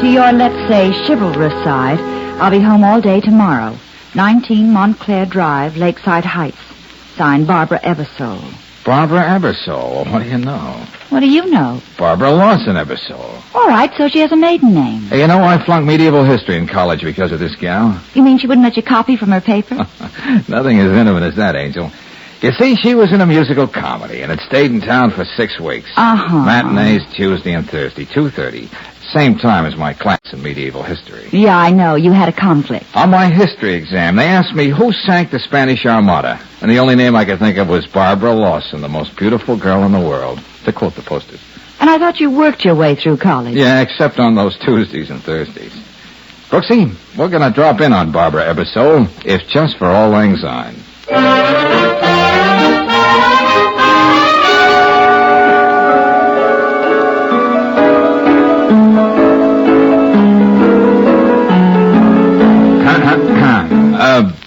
To your, let's say, chivalrous side, I'll be home all day tomorrow. 19 Montclair Drive, Lakeside Heights. Signed, Barbara Eversole. Barbara Eversole? What do you know? What do you know? Barbara Lawson Eversole. All right, so she has a maiden name. Hey, you know, I flunked medieval history in college because of this gal. You mean she wouldn't let you copy from her paper? Nothing as intimate as that, Angel. You see, she was in a musical comedy, and had stayed in town for 6 weeks. Uh-huh. Matinees Tuesday and Thursday, 2:30. Same time as my class in medieval history. Yeah, I know. You had a conflict. On my history exam, they asked me who sank the Spanish Armada, and the only name I could think of was Barbara Lawson, the most beautiful girl in the world, to quote the posters. And I thought you worked your way through college. Yeah, except on those Tuesdays and Thursdays. Brooksy, we're going to drop in on Barbara Eversole, if just for Auld Lang Syne.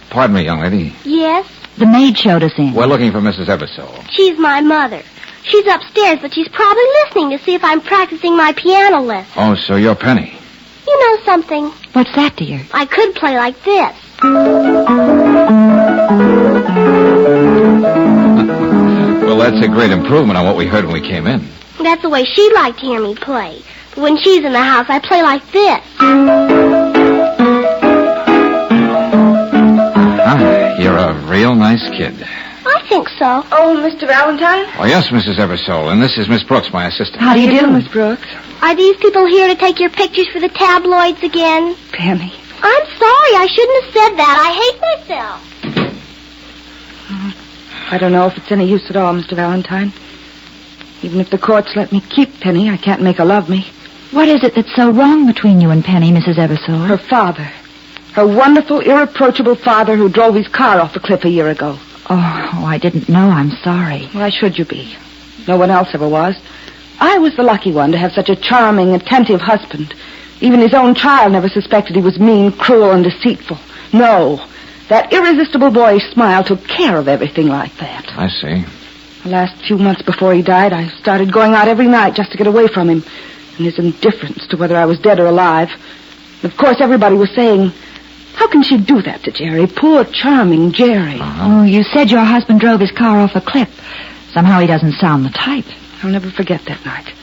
Pardon me, young lady. Yes? The maid showed us in. We're looking for Mrs. Eversole. She's my mother. She's upstairs, but she's probably listening to see if I'm practicing my piano lesson. Oh, so you're Penny. You know something? What's that, dear? I could play like this. Well, that's a great improvement on what we heard when we came in. That's the way she'd like to hear me play. But when she's in the house, I play like this. You're a real nice kid. I think so. Oh, Mr. Valentine? Oh, yes, Mrs. Eversole, and this is Miss Brooks, my assistant. How do you do, Miss Brooks? Are these people here to take your pictures for the tabloids again? Penny. I'm sorry. I shouldn't have said that. I hate myself. I don't know if it's any use at all, Mr. Valentine. Even if the courts let me keep Penny, I can't make her love me. What is it that's so wrong between you and Penny, Mrs. Eversole? Her father. Her wonderful, irreproachable father who drove his car off the cliff a year ago. Oh, I didn't know. I'm sorry. Why should you be? No one else ever was. I was the lucky one to have such a charming, attentive husband. Even his own child never suspected he was mean, cruel, and deceitful. No. That irresistible boyish smile took care of everything like that. I see. The last few months before he died, I started going out every night just to get away from him and his indifference to whether I was dead or alive. And of course, everybody was saying, how can she do that to Jerry? Poor, charming Jerry. Oh, you said your husband drove his car off a cliff. Somehow he doesn't sound the type. I'll never forget that night.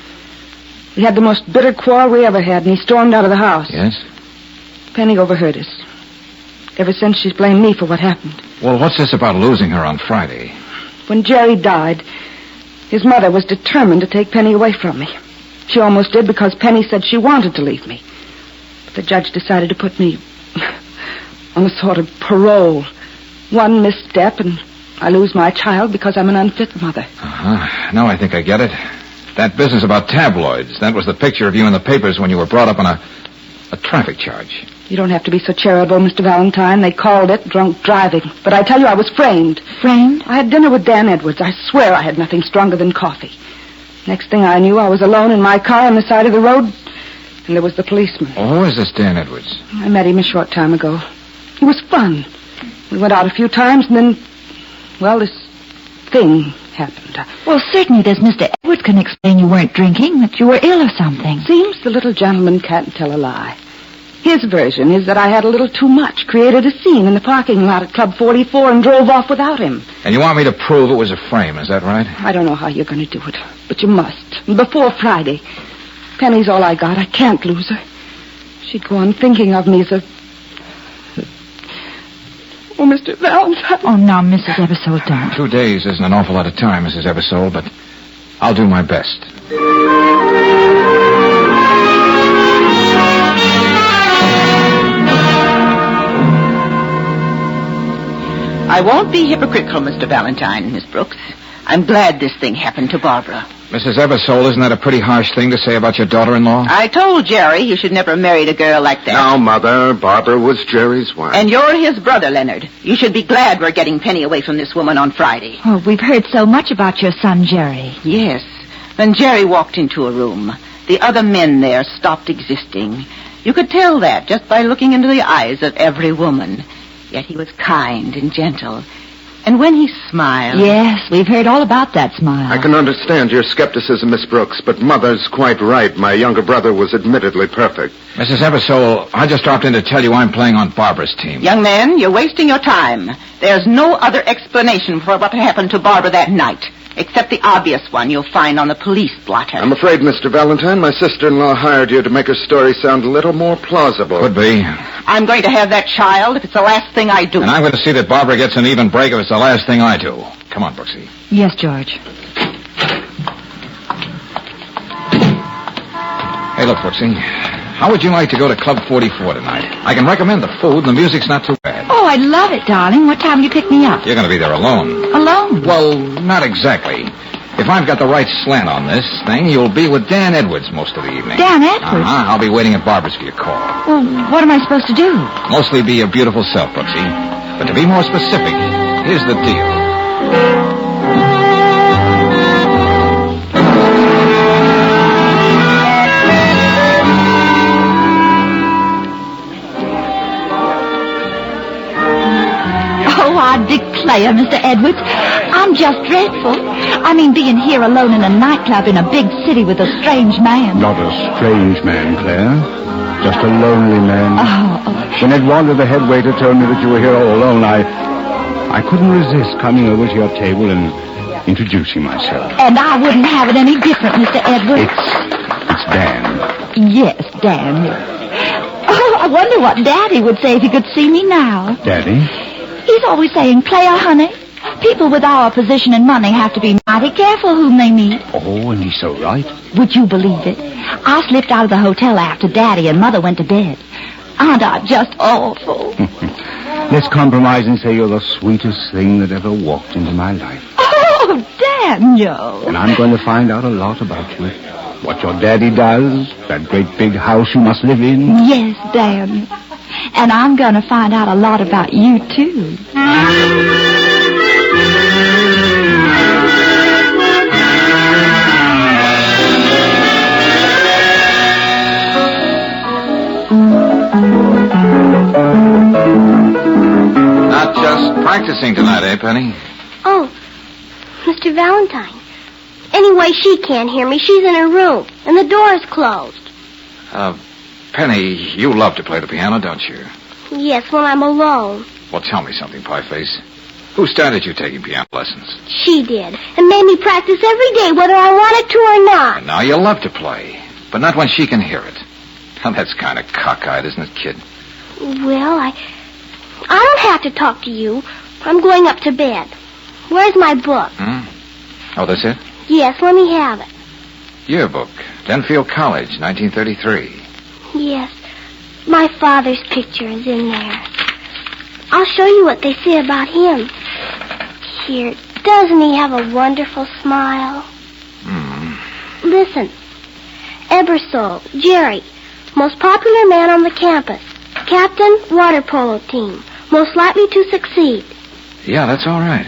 We had the most bitter quarrel we ever had, and he stormed out of the house. Yes? Penny overheard us. Ever since, she's blamed me for what happened. Well, what's this about losing her on Friday? When Jerry died, his mother was determined to take Penny away from me. She almost did because Penny said she wanted to leave me. But the judge decided to put me on a sort of parole. One misstep, and I lose my child because I'm an unfit mother. Uh-huh. Now I think I get it. That business about tabloids, that was the picture of you in the papers when you were brought up on a traffic charge. You don't have to be so charitable, Mr. Valentine. They called it drunk driving. But I tell you, I was framed. Framed? I had dinner with Dan Edwards. I swear I had nothing stronger than coffee. Next thing I knew, I was alone in my car on the side of the road, and there was the policeman. Oh, who is this Dan Edwards? I met him a short time ago. He was fun. We went out a few times, and then, well, this thing happened. Well, certainly this Mr. Edwards can explain you weren't drinking, that you were ill or something. Seems the little gentleman can't tell a lie. His version is that I had a little too much, created a scene in the parking lot at Club 44 and drove off without him. And you want me to prove it was a frame, is that right? I don't know how you're going to do it, but you must. Before Friday. Penny's all I got. I can't lose her. She'd go on thinking of me as a... Oh, Mr. Valentine. Oh, now, Mrs. Eversole, don't. 2 days isn't an awful lot of time, Mrs. Eversole, but I'll do my best. I won't be hypocritical, Mr. Valentine, Miss Brooks. I'm glad this thing happened to Barbara. Mrs. Eversole, isn't that a pretty harsh thing to say about your daughter-in-law? I told Jerry you should never have married a girl like that. Now, Mother, Barbara was Jerry's wife. And you're his brother, Leonard. You should be glad we're getting Penny away from this woman on Friday. Oh, we've heard so much about your son, Jerry. Yes. When Jerry walked into a room, the other men there stopped existing. You could tell that just by looking into the eyes of every woman. Yet he was kind and gentle. And when he smiled... Yes, we've heard all about that smile. I can understand your skepticism, Miss Brooks, but Mother's quite right. My younger brother was admittedly perfect. Mrs. Eversole, I just dropped in to tell you I'm playing on Barbara's team. Young man, you're wasting your time. There's no other explanation for what happened to Barbara that night, except the obvious one you'll find on the police blotter. I'm afraid, Mr. Valentine, my sister-in-law hired you to make her story sound a little more plausible. Could be. I'm going to have that child if it's the last thing I do. And I'm going to see that Barbara gets an even break if it's the last thing I do. Come on, Brooksy. Yes, George. Hey, look, Brooksy. How would you like to go to Club 44 tonight? I can recommend the food, and the music's not too bad. Oh, I'd love it, darling. What time will you pick me up? You're going to be there alone. Alone? Well, not exactly. If I've got the right slant on this thing, you'll be with Dan Edwards most of the evening. Dan Edwards? Uh-huh. I'll be waiting at Barbara's for your call. Well, what am I supposed to do? Mostly be your beautiful self, Brooksy. But to be more specific, here's the deal. I declare, Mr. Edwards, I'm just dreadful. I mean, being here alone in a nightclub in a big city with a strange man. Not a strange man, Claire. Just a lonely man. Oh. When Edwanda, the head waiter, told me that you were here all alone, I couldn't resist coming over to your table and introducing myself. And I wouldn't have it any different, Mr. Edwards. It's Dan. Yes, Dan. Oh, I wonder what Daddy would say if he could see me now. Daddy? He's always saying, Claire, honey, people with our position and money have to be mighty careful whom they meet. Oh, and he's so right. Would you believe it? I slipped out of the hotel after Daddy and Mother went to bed. Aren't I just awful? Let's compromise and say you're the sweetest thing that ever walked into my life. Oh, Daniel. And I'm going to find out a lot about you. What your daddy does, that great big house you must live in. Yes, Daniel. And I'm going to find out a lot about you, too. Not just practicing tonight, eh, Penny? Oh, Mr. Valentine. Anyway, she can't hear me. She's in her room, and the door's closed. Penny, you love to play the piano, don't you? Yes, when I'm alone. Well, tell me something, Pieface. Who started you taking piano lessons? She did, and made me practice every day, whether I wanted to or not. And now you love to play, but not when she can hear it. Now, that's kind of cockeyed, isn't it, kid? Well, I don't have to talk to you. I'm going up to bed. Where's my book? Oh, that's it? Yes, let me have it. Yearbook, Denfield College, 1933. Yes, my father's picture is in there. I'll show you what they say about him. Here, doesn't he have a wonderful smile? Listen. Ebersole, Jerry, most popular man on the campus. Captain, water polo team. Most likely to succeed. Yeah, that's all right.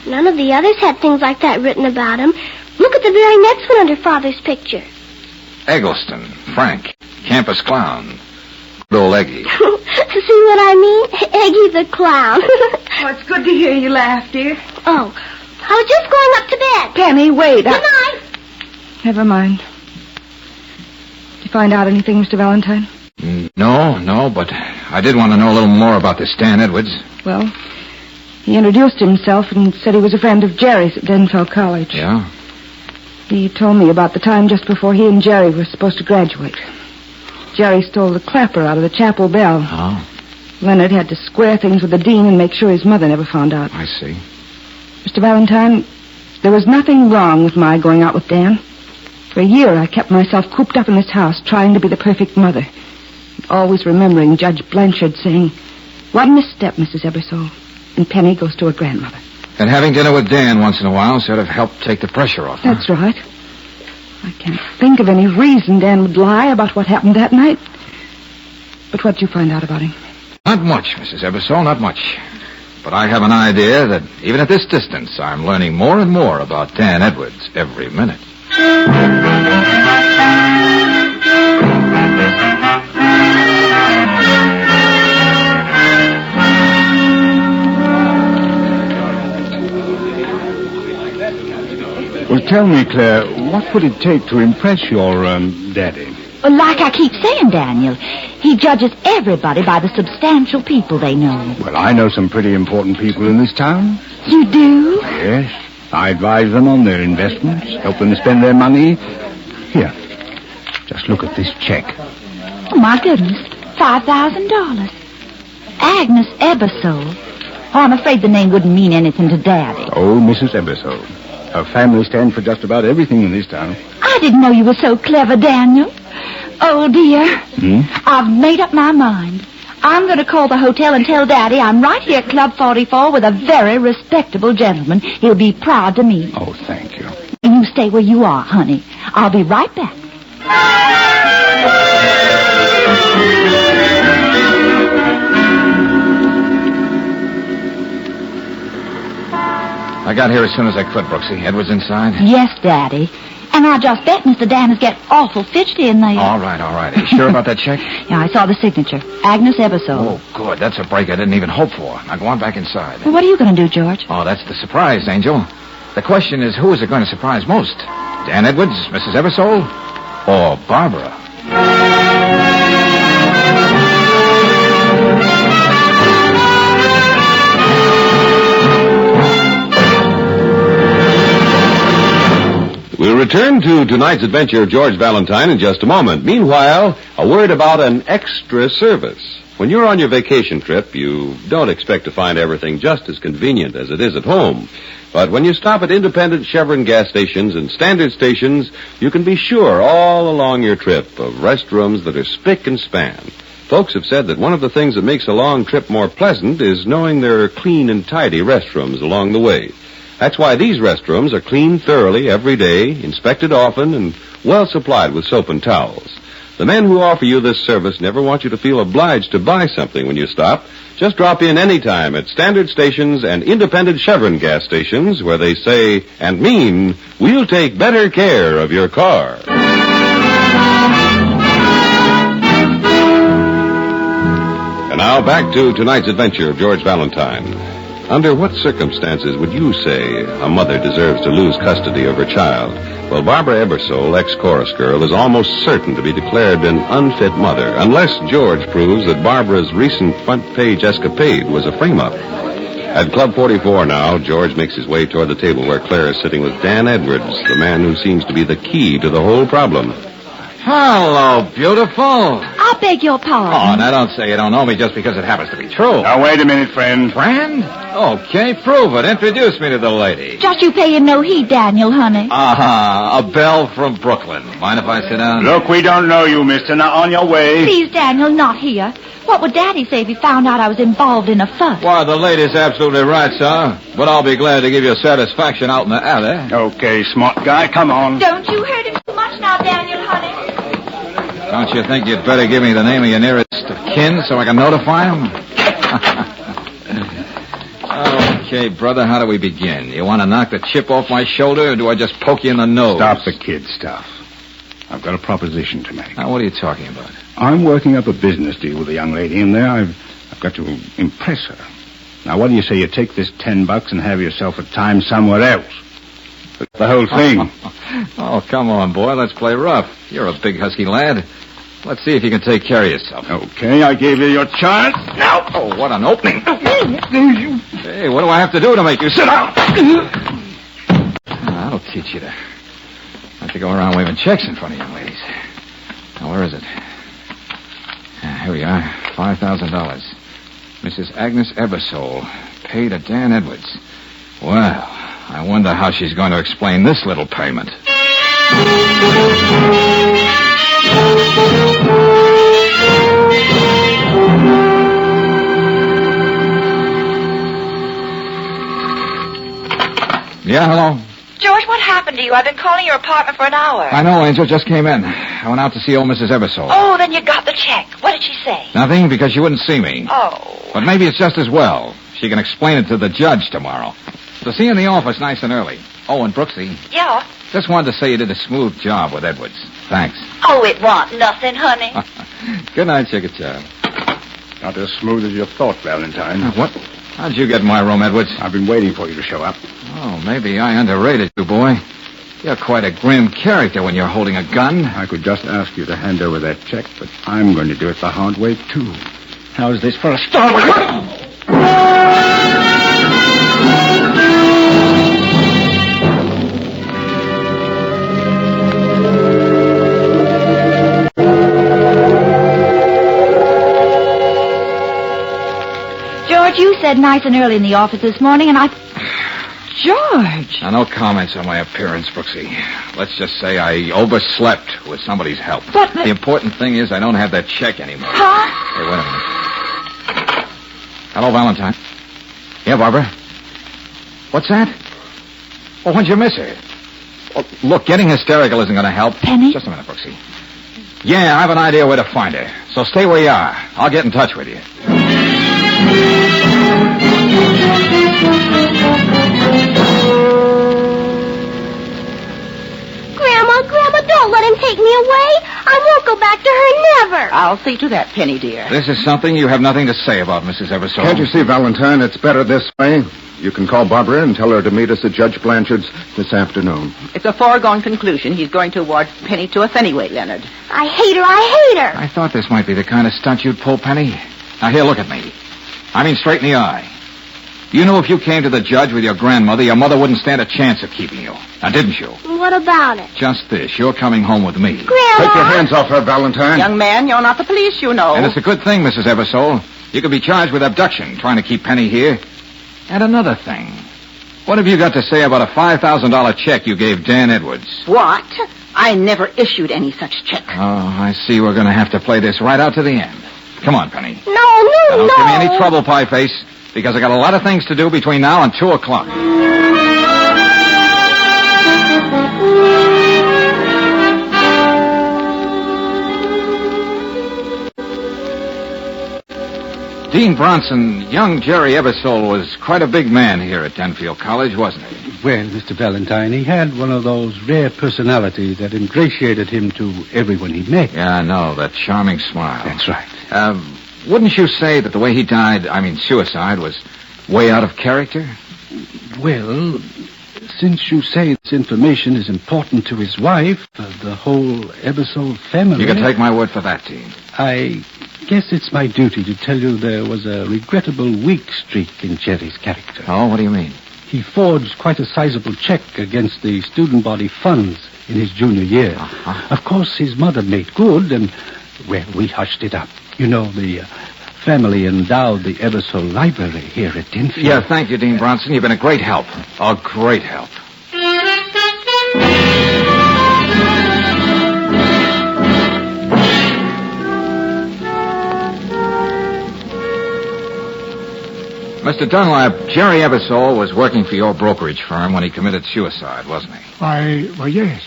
None of the others had things like that written about him. Look at the very next one under Father's picture. Eggleston, Frank, campus clown. Good old Eggy. See what I mean? Eggy the clown. Oh, it's good to hear you laugh, dear. Oh, I was just going up to bed. Penny, wait. Good night. Never mind. Did you find out anything, Mr. Valentine? No, but I did want to know a little more about this Dan Edwards. Well, he introduced himself and said he was a friend of Jerry's at Denfield College. Yeah? He told me about the time just before he and Jerry were supposed to graduate. Jerry stole the clapper out of the chapel bell. Oh, Leonard had to square things with the dean and make sure his mother never found out. I see. Mr. Valentine, there was nothing wrong with my going out with Dan. For a year, I kept myself cooped up in this house, trying to be the perfect mother. Always remembering Judge Blanchard saying, "One misstep, Mrs. Ebersole, and Penny goes to her grandmother." And having dinner with Dan once in a while sort of helped take the pressure off. That's right. I can't think of any reason Dan would lie about what happened that night. But what'd you find out about him? Not much, Mrs. Ebersole, not much. But I have an idea that even at this distance, I'm learning more and more about Dan Edwards every minute. Well, tell me, Claire, what would it take to impress your, daddy? Well, like I keep saying, Daniel, he judges everybody by the substantial people they know. Well, I know some pretty important people in this town. You do? Yes. I advise them on their investments, help them spend their money. Here, just look at this check. Oh, my goodness. $5,000. Agnes Ebersole. Oh, I'm afraid the name wouldn't mean anything to Daddy. Oh, Mrs. Ebersole. Her family stands for just about everything in this town. I didn't know you were so clever, Daniel. Oh, dear. I've made up my mind. I'm going to call the hotel and tell Daddy I'm right here at Club 44 with a very respectable gentleman he'll be proud to meet. Oh, thank you. You stay where you are, honey. I'll be right back. I got here as soon as I could, Brooksy. Edwards inside? Yes, Daddy. And I just bet Mr. Dan is getting awful fidgety in there. All right. Are you sure about that check? Yeah, I saw the signature. Agnes Ebersole. Oh, good. That's a break I didn't even hope for. Now go on back inside. Well, what are you going to do, George? Oh, that's the surprise, Angel. The question is, who is it going to surprise most? Dan Edwards, Mrs. Ebersole, or Barbara? We'll return to tonight's adventure of George Valentine in just a moment. Meanwhile, a word about an extra service. When you're on your vacation trip, you don't expect to find everything just as convenient as it is at home. But when you stop at independent Chevron gas stations and standard stations, you can be sure all along your trip of restrooms that are spick and span. Folks have said that one of the things that makes a long trip more pleasant is knowing there are clean and tidy restrooms along the way. That's why these restrooms are cleaned thoroughly every day, inspected often, and well supplied with soap and towels. The men who offer you this service never want you to feel obliged to buy something when you stop. Just drop in any time at standard stations and independent Chevron gas stations where they say and mean, we'll take better care of your car. And now back to tonight's adventure of George Valentine. Under what circumstances would you say a mother deserves to lose custody of her child? Well, Barbara Ebersole, ex-chorus girl, is almost certain to be declared an unfit mother, unless George proves that Barbara's recent front-page escapade was a frame-up. At Club 44 now, George makes his way toward the table where Claire is sitting with Dan Edwards, the man who seems to be the key to the whole problem. Hello, beautiful. I beg your pardon. Oh, now don't say you don't know me just because it happens to be true. Now, wait a minute, friend. Friend? Okay, prove it. Introduce me to the lady. Just you paying no heed, Daniel, honey. A belle from Brooklyn. Mind if I sit down? Look, we don't know you, mister. Now, on your way. Please, Daniel, not here. What would Daddy say if he found out I was involved in a fuss? Why, the lady's absolutely right, sir. But I'll be glad to give you satisfaction out in the alley. Okay, smart guy, come on. Don't you hurt him too much now, Daniel, honey. Don't you think you'd better give me the name of your nearest of kin so I can notify him? Okay, brother, how do we begin? You want to knock the chip off my shoulder, or do I just poke you in the nose? Stop the kid stuff. I've got a proposition to make. Now, what are you talking about? I'm working up a business deal with a young lady in there. I've got to impress her. Now, what do you say you take this $10 and have yourself a time somewhere else? The whole thing. Oh, come on, boy. Let's play rough. You're a big, husky lad. Let's see if you can take care of yourself. Okay, I gave you your chance. Now. Oh, what an opening. Hey, what do I have to do to make you sit down? That'll teach you to not to go around waving checks in front of young ladies. Now, where is it? Here we are. $5,000. Mrs. Agnes Ebersole, paid to Dan Edwards. Well, I wonder how she's going to explain this little payment. Yeah, hello? George, what happened to you? I've been calling your apartment for an hour. I know, Angel. Just came in. I went out to see old Mrs. Eversole. Oh, then you got the check. What did she say? Nothing, because she wouldn't see me. Oh. But maybe it's just as well. She can explain it to the judge tomorrow. So see you in the office nice and early. Oh, and Brooksy. Yeah? Just wanted to say you did a smooth job with Edwards. Thanks. Oh, it wasn't nothing, honey. Good night, sugar child. Not as smooth as you thought, Valentine. What? How'd you get in my room, Edwards? I've been waiting for you to show up. Oh, maybe I underrated you, boy. You're quite a grim character when you're holding a gun. I could just ask you to hand over that check, but I'm going to do it the hard way, too. How's this for a start? George, you said nice and early in the office this morning, and I... George! Now, no comments on my appearance, Brooksy. Let's just say I overslept with somebody's help. But... The important thing is I don't have that check anymore. Huh? Hey, wait a minute. Hello, Valentine. Yeah, Barbara? What's that? Oh, when'd you miss her? Well, look, getting hysterical isn't going to help. Penny? Just a minute, Brooksy. Yeah, I have an idea where to find her. So stay where you are. I'll get in touch with you. Grandma, don't let him take me away. I won't go back to her, never. I'll see to that, Penny, dear. This is something you have nothing to say about, Mrs. Eversole. Can't you see, Valentine, it's better this way? You can call Barbara and tell her to meet us at Judge Blanchard's this afternoon. It's a foregone conclusion. He's going to award Penny to us anyway, Leonard. I hate her. I thought this might be the kind of stunt you'd pull, Penny. Now, here, look at me. I mean, straight in the eye. You knew if you came to the judge with your grandmother, your mother wouldn't stand a chance of keeping you. Now, didn't you? What about it? Just this. You're coming home with me. Grandma! Take your hands off her, Valentine. Young man, you're not the police, you know. And it's a good thing, Mrs. Eversole. You could be charged with abduction, trying to keep Penny here. And another thing. What have you got to say about a $5,000 check you gave Dan Edwards? What? I never issued any such check. Oh, I see we're going to have to play this right out to the end. Come on, Penny. No. Now, don't give me any trouble, Pie Face, because I got a lot of things to do between now and 2 o'clock. Dean Bronson, young Jerry Eversole was quite a big man here at Denfield College, wasn't he? Well, Mr. Valentine, he had one of those rare personalities that ingratiated him to everyone he met. Yeah, I know, that charming smile. That's right. Wouldn't you say that the way he died, suicide, was way out of character? Well, since you say this information is important to his wife, the whole Eversole family... You can take my word for that, Dean. I guess it's my duty to tell you there was a regrettable weak streak in Jerry's character. Oh, what do you mean? He forged quite a sizable check against the student body funds in his junior year. Uh-huh. Of course, his mother made good, and, well, we hushed it up. You know, the family endowed the Eversole Library here at Denfield. Yeah, thank you, Dean Bronson. You've been a great help. A great help. Mr. Dunlap, Jerry Eversole was working for your brokerage firm when he committed suicide, wasn't he? Why, yes.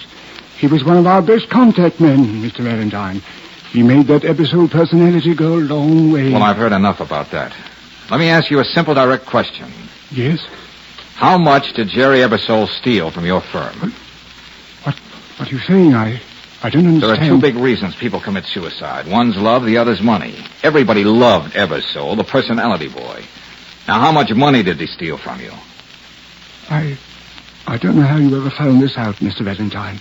He was one of our best contact men, Mr. Valentine. He made that Eversole personality go a long way. Well, I've heard enough about that. Let me ask you a simple, direct question. Yes? How much did Jerry Eversole steal from your firm? What are you saying? I don't understand. There are two big reasons people commit suicide. One's love, the other's money. Everybody loved Eversole, the personality boy. Now, how much money did he steal from you? I don't know how you ever found this out, Mr. Valentine.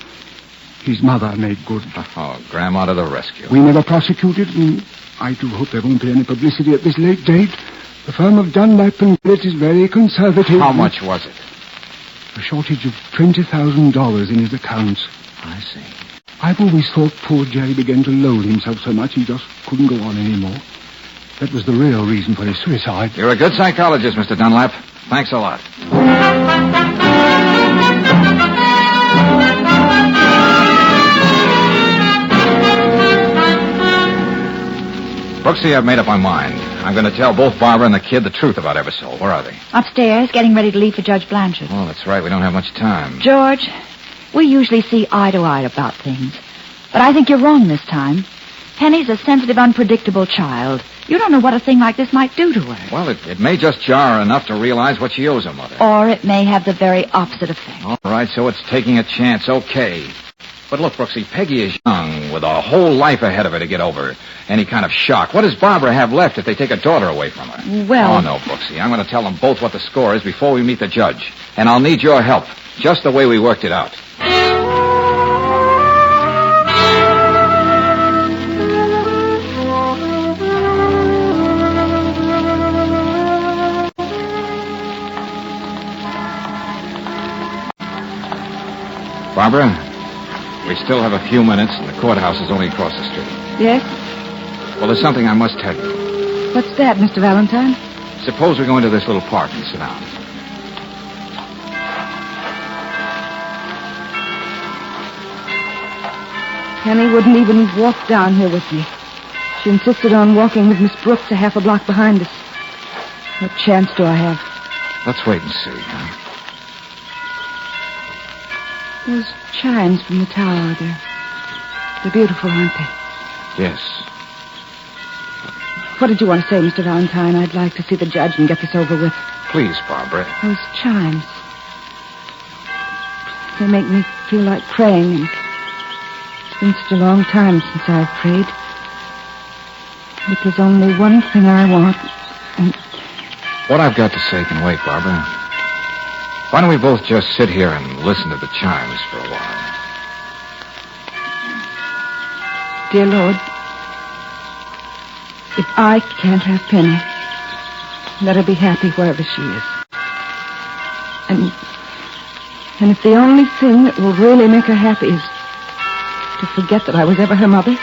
His mother made good. Oh, Grandma to the rescue. We never prosecuted, and I do hope there won't be any publicity at this late date. The firm of Dunlap and Brett is very conservative. How much was it? A shortage of $20,000 in his accounts. I see. I've always thought poor Jerry began to loathe himself so much he just couldn't go on anymore. That was the real reason for his suicide. You're a good psychologist, Mr. Dunlap. Thanks a lot. Brooksy, I've made up my mind. I'm going to tell both Barbara and the kid the truth about Eversole. Where are they? Upstairs, getting ready to leave for Judge Blanchard. Oh, that's right. We don't have much time. George, we usually see eye to eye about things. But I think you're wrong this time. Penny's a sensitive, unpredictable child. You don't know what a thing like this might do to her. Well, it may just jar her enough to realize what she owes her mother. Or it may have the very opposite effect. All right, so it's taking a chance, okay. But look, Brooksy, Peggy is young, with a whole life ahead of her to get over any kind of shock. What does Barbara have left if they take a daughter away from her? Well... Oh, no, Brooksy. I'm going to tell them both what the score is before we meet the judge. And I'll need your help, just the way we worked it out. Barbara, we still have a few minutes, and the courthouse is only across the street. Yes? Well, there's something I must tell you. What's that, Mr. Valentine? Suppose we go into this little park and sit down. Penny wouldn't even walk down here with me. She insisted on walking with Miss Brooks a half a block behind us. What chance do I have? Let's wait and see, huh? Those chimes from the tower, they're beautiful, aren't they? Yes. What did you want to say, Mr. Valentine? I'd like to see the judge and get this over with. Please, Barbara. Those chimes. They make me feel like praying, and it's been such a long time since I've prayed. But there's only one thing I want, and... What I've got to say can wait, Barbara. Why don't we both just sit here and listen to the chimes for a while? Dear Lord, if I can't have Penny, let her be happy wherever she is. And if the only thing that will really make her happy is to forget that I was ever her mother,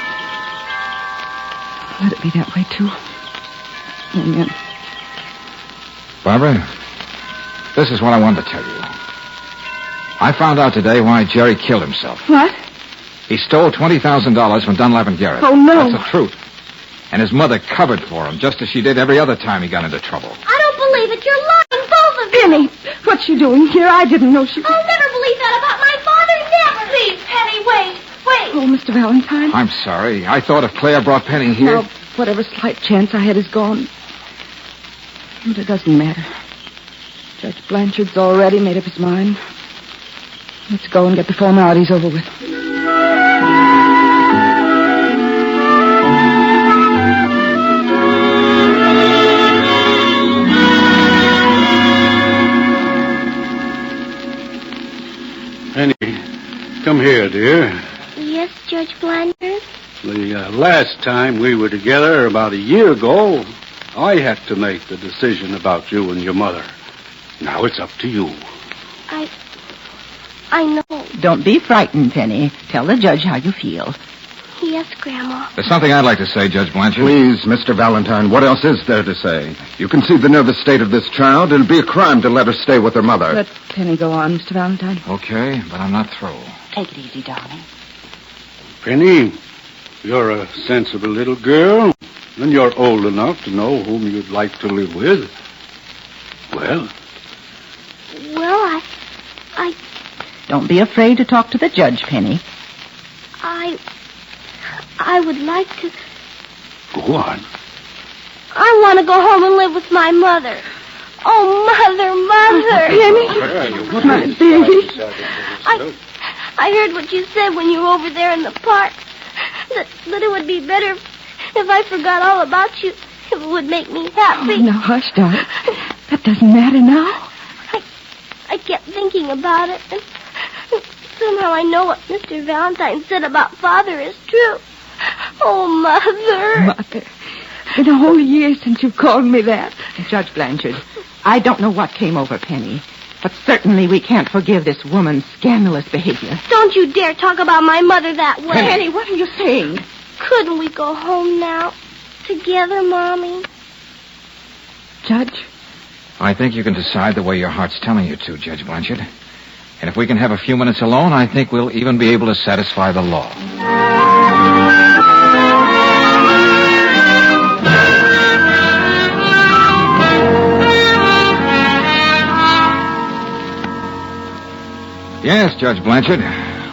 let it be that way, too. Amen. Barbara, this is what I wanted to tell you. I found out today why Jerry killed himself. What? He stole $20,000 from Dunlap and Garrett. Oh, no. That's the truth. And his mother covered for him, just as she did every other time he got into trouble. I don't believe it. You're lying, both of you. Penny, what's she doing here? I didn't know she... I'll never believe that about my father, never. Please, Penny, wait. Oh, Mr. Valentine. I'm sorry. I thought if Claire brought Penny here... Well, whatever slight chance I had is gone. But it doesn't matter. Judge Blanchard's already made up his mind. Let's go and get the formalities over with. Penny, come here, dear. Yes, Judge Blanchard? The last time we were together, about a year ago, I had to make the decision about you and your mother. Now it's up to you. I know. Don't be frightened, Penny. Tell the judge how you feel. Yes, Grandma. There's something I'd like to say, Judge Blanchard. Please, Mr. Valentine, what else is there to say? You can see the nervous state of this child. It'll be a crime to let her stay with her mother. Let Penny go on, Mr. Valentine. Okay, but I'm not through. Take it easy, darling. Penny, you're a sensible little girl, and you're old enough to know whom you'd like to live with. Well? Well, Don't be afraid to talk to the judge, Penny. I would like to... Go on. I want to go home and live with my mother. Oh, Mother. Penny, my baby. I heard what you said when you were over there in the park. That it would be better if I forgot all about you. If it would make me happy. Oh, now, hush, darling. That doesn't matter now. I kept thinking about it, and somehow I know what Mr. Valentine said about Father is true. Oh, Mother. Mother. It's been a whole year since you called me that. Judge Blanchard, I don't know what came over Penny, but certainly we can't forgive this woman's scandalous behavior. Don't you dare talk about my mother that way. Penny, what are you saying? Couldn't we go home now? Together, Mommy? Judge? I think you can decide the way your heart's telling you to, Judge Blanchard. And if we can have a few minutes alone, I think we'll even be able to satisfy the law. Yes, Judge Blanchard.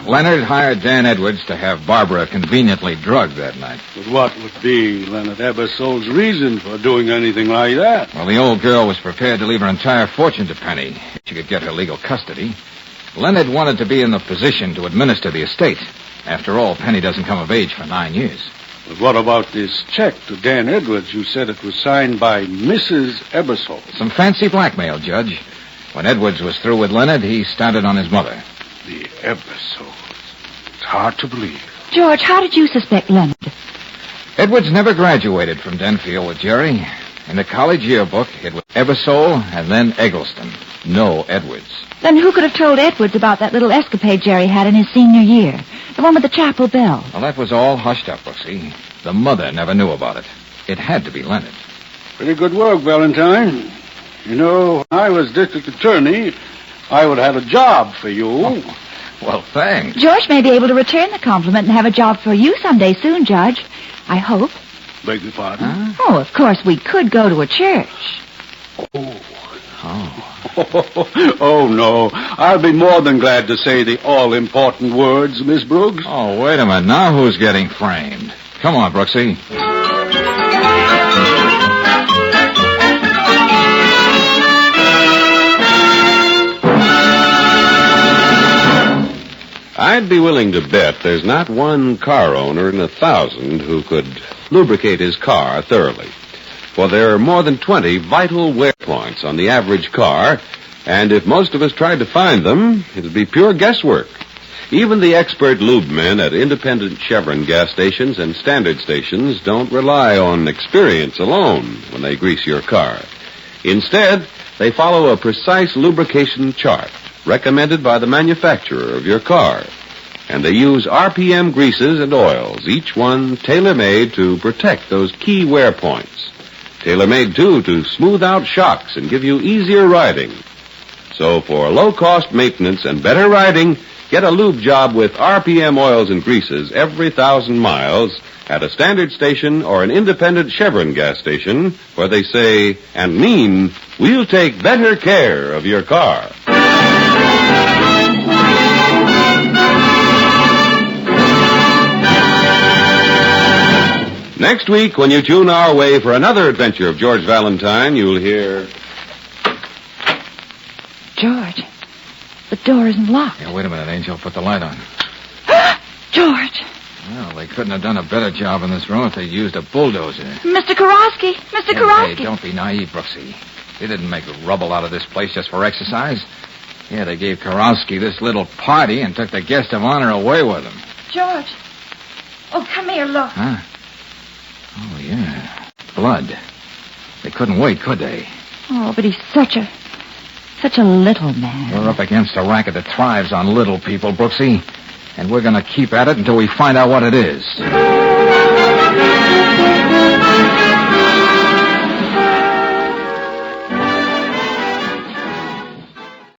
Leonard hired Dan Edwards to have Barbara conveniently drugged that night. But what would be Leonard Ebersole's reason for doing anything like that? Well, the old girl was prepared to leave her entire fortune to Penny if she could get her legal custody. Leonard wanted to be in the position to administer the estate. After all, Penny doesn't come of age for 9 years. But what about this check to Dan Edwards? You said it was signed by Mrs. Ebersole. Some fancy blackmail, Judge. When Edwards was through with Leonard, he started on his mother. The Ebersoles. It's hard to believe. George, how did you suspect Leonard? Edwards never graduated from Denfield with Jerry. In the college yearbook, it was Ebersole and then Eggleston. No Edwards. Then who could have told Edwards about that little escapade Jerry had in his senior year? The one with the chapel bell. Well, that was all hushed up, Brooksy. The mother never knew about it. It had to be Leonard. Pretty good work, Valentine. You know, when I was district attorney, I would have a job for you. Oh, well, thanks. George may be able to return the compliment and have a job for you someday soon, Judge. I hope. Beg your pardon? Huh? Oh, of course, we could go to a church. Oh, no. I'll be more than glad to say the all-important words, Miss Brooks. Oh, wait a minute. Now who's getting framed? Come on, Brooksy. I'd be willing to bet there's not one car owner in 1,000 who could lubricate his car thoroughly. For there are more than 20 vital wear points on the average car, and if most of us tried to find them, it'd be pure guesswork. Even the expert lube men at independent Chevron gas stations and standard stations don't rely on experience alone when they grease your car. Instead, they follow a precise lubrication chart recommended by the manufacturer of your car. And they use RPM greases and oils, each one tailor-made to protect those key wear points. Tailor-made, too, to smooth out shocks and give you easier riding. So for low-cost maintenance and better riding, get a lube job with RPM oils and greases every 1,000 miles at a standard station or an independent Chevron gas station where they say and mean, we'll take better care of your car. Next week, when you tune our way for another adventure of George Valentine, you'll hear... George, the door isn't locked. Yeah, wait a minute, Angel. Put the light on. George! Well, they couldn't have done a better job in this room if they'd used a bulldozer. Mr. Karofsky! Mr. Karofsky! Hey, don't be naive, Brooksy. They didn't make rubble out of this place just for exercise. Yeah, they gave Karofsky this little party and took the guest of honor away with them. George! Oh, come here, look. Huh? Oh, yeah. Blood. They couldn't wait, could they? Oh, but he's such a little man. We're up against a racket that thrives on little people, Brooksy. And we're going to keep at it until we find out what it is.